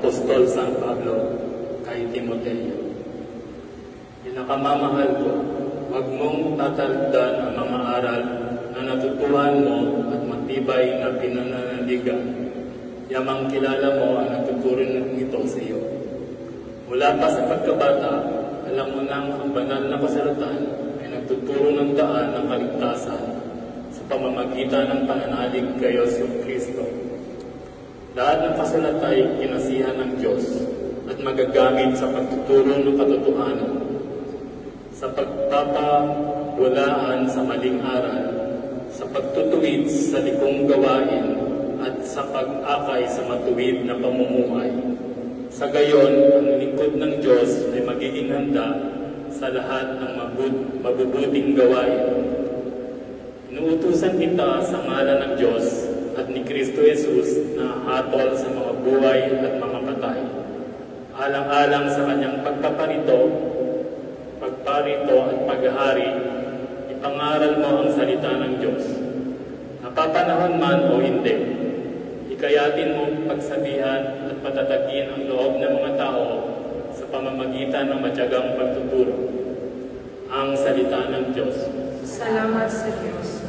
Apostol San Pablo kay Timoteo. Pinakamamahal ko, huwag mong tataldan ang mga aral na natutuhan mo at matibay na pinananaligan. Yamang kilala mo ang nagtuturo nito sa iyo. Mula pa sa pagkabata, alam mo nang ang banal na kasulatan ay nagtuturo ng daan ng kaligtasan sa pamamagitan ng pananalig kay Kristo. Lahat ng kasulatan ay kinasihan ng Diyos at magagamit sa pagtuturo ng katotohanan, sa pagpapawalaan sa maling aral, sa pagtutuwid sa likong gawain, at sa pag-akay sa matuwid na pamumuhay. Sa gayon, ang lingkod ng Diyos ay magiging handa sa lahat ng mabubuting gawain. Inuutusan kita sa ngalan ng Diyos at ni Kristo Jesus na hatol sa mga buhay at mga patay. Alang-alang sa kanyang pagparito at paghahari, ipangaral mo ang salita ng Diyos. Napapanahon man o hindi, hikayatin mo pagsabihan at patatagin ang loob ng mga tao sa pamamagitan ng matyagang pagtuturo. Ang salita ng Diyos. Salamat sa Diyos.